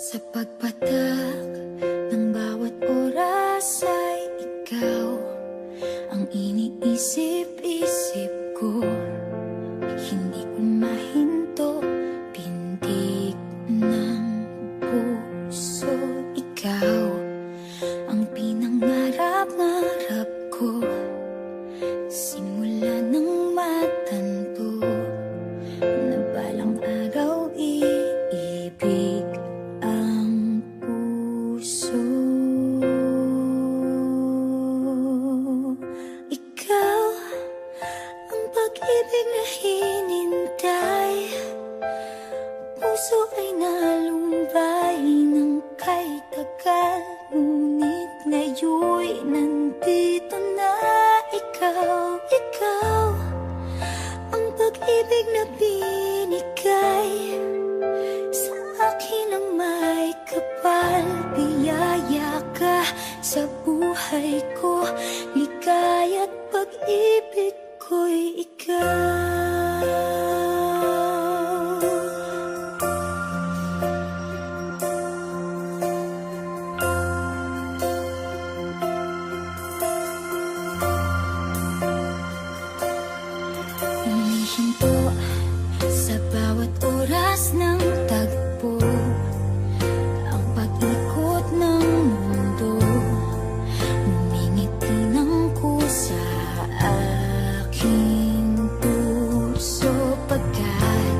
Sa pagpatak ng bawat oras ay ikaw ang iniisip-isip ko. Hindi ko mahinto, pintig ng puso. Ikaw ang pinangarap-ngarap ko, simula ng matanto na balang araw iibig ang puso. Ikaw ang pag-ibig na hinintay, puso ay nalumbay ng kay tagal, ngunit ngayon'y nandito na ikaw. Ikaw ang pag-ibig na binigay sa akin ang may kapal. Biyaya ka sa buhay ko, ligaya't pag-ibig ko'y ikaw. Humihinto sa bawat oras ng tagpo, ang pag-ikot ng mundo, humingiti ng kusa aking puso. Pagkat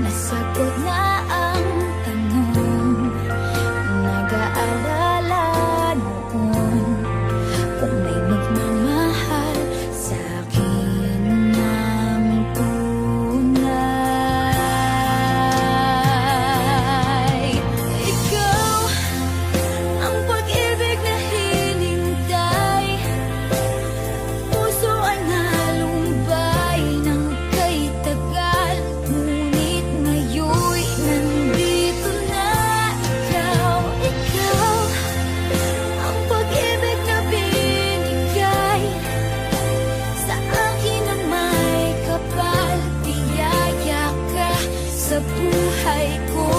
nasagot na ang tanong, nag-aalala noon kung may magmamahal sa akin ng tunay. Ikaw ang pag-ibig na hinintay, puso ay nalumbay ng kay tagal, ngunit ngayon'y nandito na ikaw. Ikaw ang pag-ibig na binigay sa akin ang may kapal. Biyaya ka sa buhay ko,